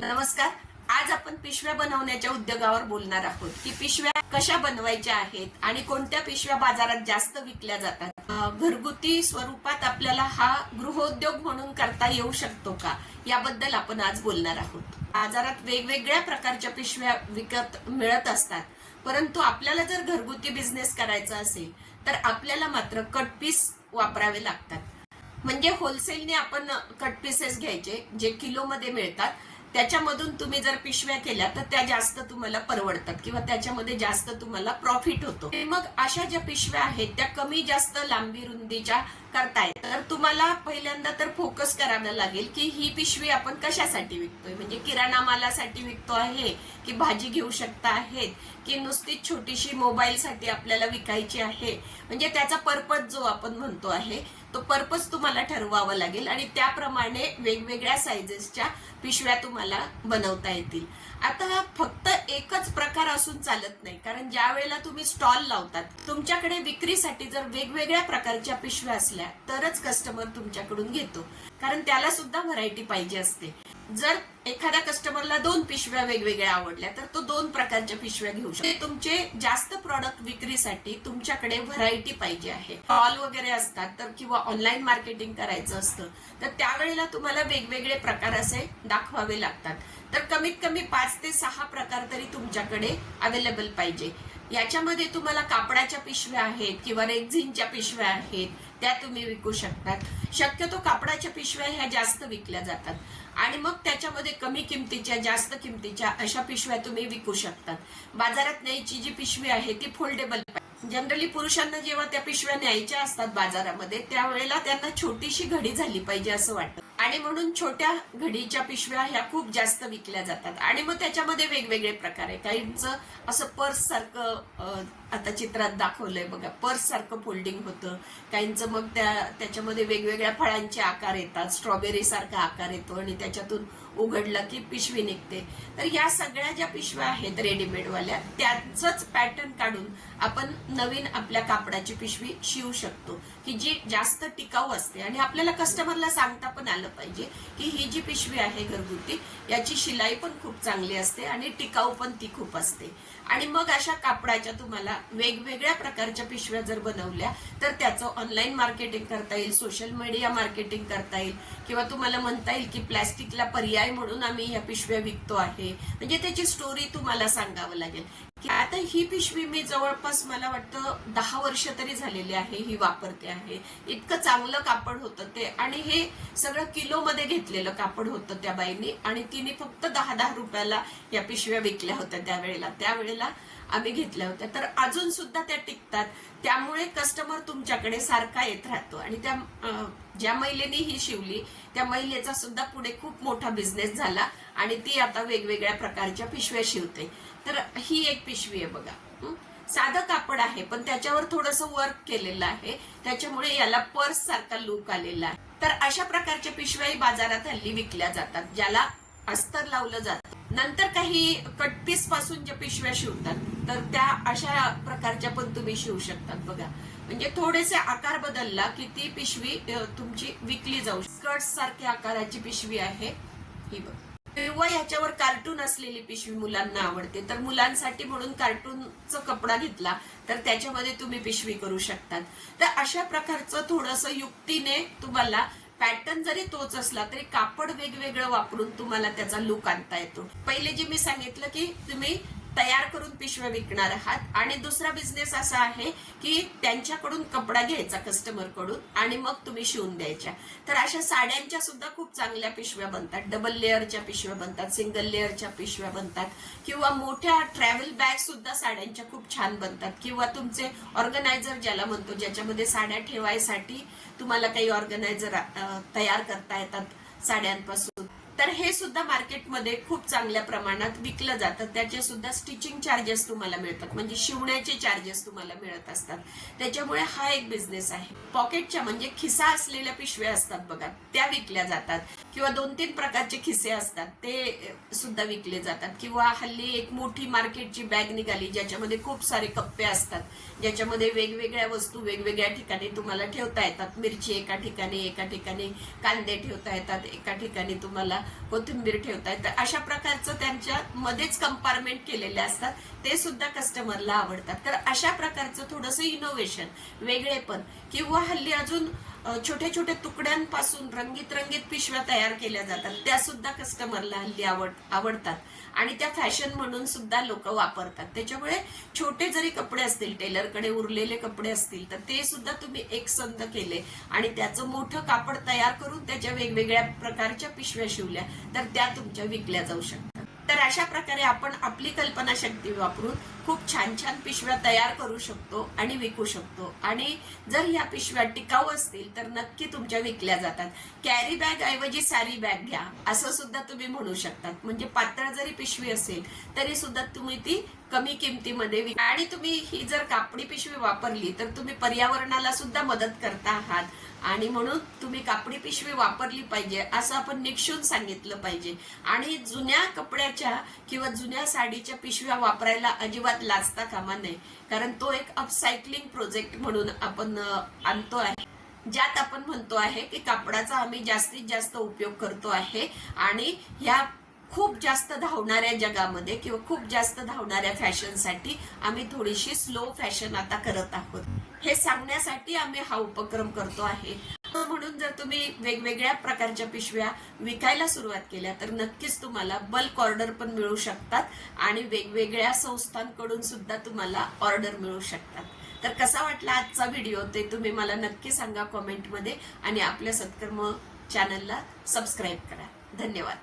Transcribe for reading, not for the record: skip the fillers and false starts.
नमस्कार. आज आपण पिशव्या बनवण्याच्या उद्योगावर बोलणार आहोत की पिशव्या कशा बनवायच्या आहेत आणि कोणत्या पिशव्या बाजारात जास्त विकल्या जातात. घरगुती स्वरूपात आपल्याला हा गृहोद्योग म्हणून करता येऊ शकतो का, याबद्दल आपण आज बोलणार आहोत. बाजारात वेगवेगळ्या प्रकारच्या पिशव्या विकत मिळत असतात, परंतु आपल्याला जर घरगुती बिझनेस करायचा असेल तर आपल्याला मात्र कट पीस वापरावे लागतात. म्हणजे होलसेलने आपण कट पीसेस घ्यायचे जे किलोमध्ये मिळतात. त्याच्यामधून तुम्ही जर पिशव्या केल्या तर त्या जास्त तुम्हाला परवडतात किंवा त्याच्यामध्ये जास्त तुम्हाला प्रॉफिट होतो. मग अशा ज्या पिशव्या आहेत त्या कमी जास्त लांबी रुंदीच्या करतायत, तर तुम्हाला पहिल्यांदा तर फोकस करायला लागेल की ही पिशवी आपण कशासाठी विकतोय. म्हणजे किराणा मालासाठी विकतो आहे की भाजी घेऊ शकता आहेत की नुसती छोटीशी मोबाईल साठी आपल्याला विकायची आहे. म्हणजे त्याचा पर्पज जो आपण म्हणतो आहे तो पर्पज तुम्हाला ठरवावा लागेल आणि त्याप्रमाणे वेगवेगळ्या साइजेसच्या पिशव्या तुम्हाला बनवता येतील. आता फक्त एकच प्रकार असून चालत नाही, कारण ज्या वेळेला तुम्ही स्टॉल लावतात तुमच्याकडे विक्रीसाठी जर वेगवेगळ्या प्रकारच्या पिशव्या असल्या तरच कस्टमर तुमच्याकडून घेतो, कारण त्याला सुद्धा व्हरायटी पाहिजे असते. जर एखाद्या कस्टमरला 2 पिशव्या वेगवेगळ्या आवडल्या तर तो 2 प्रकारच्या पिशव्या घेऊ शकतो. तुमचे जास्त प्रॉडक्ट विक्रीसाठी तुमच्याकडे व्हरायटी पाहिजे आहे. स्टॉल वगैरे असतात तर किंवा ऑनलाईन मार्केटिंग करायचं असतं तर त्यावेळेला तुम्हाला वेगवेगळे प्रकार असे दाखवावे लागतात. तर कमीत कमी 5 ते 6 प्रकार तरी तुमच्याकडे अवेलेबल पाहिजे. याच्यामध्ये तुम्हाला कापडाच्या पिशव्या आहेत किंवा रेक्झिनच्या पिशव्या आहेत, त्या तुम्ही विकू शकतात. शक्यतो कापडाच्या पिशव्या ह्या जास्त विकल्या जातात आणि मग त्याच्यामध्ये कमी किमतीच्या जास्त किमतीच्या अशा पिशव्या तुम्ही विकू शकतात. बाजारात न्यायची जी पिशवी आहे ती फोल्डेबल. जनरली पुरुषांना जेव्हा त्या पिशव्या न्यायच्या असतात बाजारामध्ये त्यावेळेला त्यांना छोटीशी घडी झाली पाहिजे असं वाटतं आणि म्हणून छोट्या घडीच्या पिशव्या ह्या खूप जास्त विकल्या जातात. आणि मग त्याच्यामध्ये वेगवेगळे प्रकार आहे. काहींचं असं पर्स सारखं आता चित्रात दाखवलंय बघा, पर्स सारखं फोल्डिंग होतं. काहींचं मग त्याच्यामध्ये वेगवेगळ्या फळांचे आकार येतात, स्ट्रॉबेरी सारखा आकार येतो आणि त्याच्यातून उघडलं की पिशवी निघते. तर या सगळ्या ज्या पिशव्या आहेत रेडीमेडवाल्या त्याचंच पॅटर्न काढून आपण नवीन आपल्या कापडाची पिशवी शिवू शकतो की जी जास्त टिकाऊ असते. आणि आपल्याला कस्टमरला सांगता पण आलं पाहिजे की ही जी पिशवी आहे घरगुती याची शिलाई पण खूप चांगली असते आणि टिकाऊ पण ती खूप असते. आणि मग अशा कापडाच्या तुम्हाला वेगवेगळ्या प्रकारच्या पिशव्या जर बनवल्या तर त्याचं ऑनलाईन मार्केटिंग करता येईल, सोशल मीडिया मार्केटिंग करता येईल किंवा तुम्हाला म्हणता येईल की प्लॅस्टिकला पर्याय म्हणून आम्ही या पिशव्या विकतो आहे. म्हणजे त्याची स्टोरी तुम्हाला सांगावं लागेल की आता ही पिशवी मी जवळपास मला वाटतं 10 वर्ष तरी झालेली आहे ही वापरते आहे. इतकं चांगलं कापड होतं ते आणि हे सगळं किलोमध्ये घेतलेलं कापड होतं त्या बाईंनी आणि तिने फक्त 10-10 रुपयाला या पिशव्या विकल्या होत्या त्यावेळेला आम्ही घेतल्या होत्या. तर अजून सुद्धा त्या टिकतात, त्यामुळे कस्टमर तुमच्याकडे सारखा येत राहतो. आणि त्या ज्या महिलेने ही शिवली त्या महिलेचा सुद्धा पुढे खूप मोठा बिझनेस झाला आणि ती आता वेगवेगळ्या प्रकारच्या पिशव्या शिवते. तर ही एक पिशवी आहे बघा, साधं कापड आहे पण त्याच्यावर थोडंसं वर्क केलेलं आहे, त्याच्यामुळे याला पर्स सारखा लुक आलेला आहे. तर अशा प्रकारच्या पिशव्याही बाजारात हल्ली विकल्या जातात, ज्याला अस्तर लावलं जातं. नंतर काही कटपीस पासून ज्या पिशव्या शिवतात तर त्या अशा प्रकारच्या पण तुम्ही शिवू शकतात बघा. म्हणजे थोडेसे आकार बदलला की ती पिशवी तुमची विकली जाऊ. स्कर्ट सारख्या आकाराची पिशवी आहे ही बघा. किंवा ह्याच्यावर कार्टून असलेली पिशवी मुलांना आवडते तर मुलांसाठी म्हणून कार्टूनचा कपडा घेतला तर त्याच्यामध्ये तुम्ही पिशवी करू शकतात. तर अशा प्रकारचं थोडंसं युक्तीने तुम्हाला पॅटर्न जरी तोच असला तरी कापड वेगवेगळं वापरून तुम्हाला त्याचा लुक आणता येतो. पहिले जे मी सांगितलं की तुम्ही तयार करून पिशव्या विकणार आहात आणि दुसरा बिझनेस असा आहे की त्यांच्याकडून कपडा घ्यायचा कस्टमर कडून आणि मग तुम्ही शिवून द्यायच्या. तर अशा साड्यांच्या सुद्धा खूप चांगल्या पिशव्या बनतात, डबल लेअरच्या पिशव्या बनतात, सिंगल लेअरच्या पिशव्या बनतात किंवा मोठ्या ट्रॅव्हल बॅग सुद्धा साड्यांच्या खूप छान बनतात. किंवा तुमचे ऑर्गनायझर ज्याला म्हणतो, ज्याच्यामध्ये साड्या ठेवायसाठी तुम्हाला काही ऑर्गनायझर तयार करता येतात साड्यांपासून, तर हे सुद्धा मार्केटमध्ये खूप चांगल्या प्रमाणात विकलं जातं. त्याचे सुद्धा स्टिचिंग चार्जेस तुम्हाला मिळतात, म्हणजे शिवण्याचे चार्जेस तुम्हाला मिळत असतात. त्याच्यामुळे हा एक बिझनेस आहे. पॉकेटच्या म्हणजे खिसा असलेल्या पिशव्या असतात बघा, त्या विकल्या जातात किंवा 2-3 प्रकारचे खिसे असतात ते सुद्धा विकले जातात. किंवा हल्ली एक मोठी मार्केटची बॅग निघाली ज्याच्यामध्ये खूप सारे कप्पे असतात, ज्याच्यामध्ये वेगवेगळ्या वस्तू वेगवेगळ्या ठिकाणी तुम्हाला ठेवता येतात. मिरची एका ठिकाणी कांदे ठेवता येतात, एका ठिकाणी तुम्हाला कोथिंबीर ठेवताय, तर अशा प्रकारचं त्यांच्या मध्येच कंपार्टमेंट केलेले असतात, ते सुद्धा कस्टमरला आवडतात. तर अशा प्रकारचं थोडंसं इनोव्हेशन, वेगळेपण, किंवा हल्ली अजून छोट्या छोट्या तुकड्यांपासून रंगीत रंगीत पिशव्या तयार केल्या जातात, त्या सुद्धा कस्टमरला हल्ली आवडतात आणि त्या फॅशन म्हणून सुद्धा लोक वापरतात. त्याच्यामुळे छोटे जरी कपडे असतील, टेलरकडे उरलेले कपडे असतील, तर ते सुद्धा तुम्ही एकसंध केले आणि त्याचं मोठं कापड तयार करून त्याच्या वेगवेगळ्या प्रकारच्या पिशव्या शिवल्या, तर त्या तुमच्या विकल्या जाऊ शकतात. तर अशा प्रकारे आपण आपली कल्पनाशक्ती वापरून खूप छान छान पिशव्या तयार करू शकतो आणि विकू शकतो. आणि जर ह्या पिशव्या टिकाऊ असतील तर नक्की तुमच्या विकल्या जातात. कॅरी बॅग ऐवजी सॅरी बॅग घ्या असं सुद्धा तुम्ही म्हणू शकतात. म्हणजे पातळ जरी पिशवी असेल तरी सुद्धा तुम्ही ती कमी किमतीमध्ये विका. आणि तुम्ही ही जर कापडी पिशवी वापरली तर तुम्ही पर्यावरणाला सुद्धा मदत करता आहात, आणि म्हणून तुम्ही कापडी पिशवी वापरली पाहिजे असं आपण निक्षून सांगितलं पाहिजे. आणि जुन्या कपड्याच्या किंवा जुन्या साडीच्या पिशव्या वापरायला अजिबात लाजता कामा नये, कारण तो एक अपसायकलिंग प्रोजेक्ट म्हणून आपण आणतो आहे, ज्यात आपण म्हणतो आहे की कापडाचा आम्ही जास्तीत जास्त उपयोग करतो आहे आणि ह्या खूप जास्त धावणाऱ्या जगामध्ये किंवा खूप जास्त धावणाऱ्या फॅशनसाठी आम्ही थोडीशी स्लो फॅशन आता करत आहोत, हे सांगण्यासाठी आम्ही हा उपक्रम करतो आहे. म्हणून जर तुम्ही वेगवेगळ्या प्रकारच्या पिशव्या विकायला सुरुवात केल्या तर नक्कीच तुम्हाला बल्क ऑर्डर पण मिळू शकतात आणि वेगवेगळ्या संस्थांकडून सुद्धा तुम्हाला ऑर्डर मिळू शकतात. तर कसा वाटला आजचा व्हिडिओ ते तुम्ही मला नक्की सांगा कमेंटमध्ये, आणि आपल्या सत्कर्म चॅनलला सबस्क्राईब करा. धन्यवाद.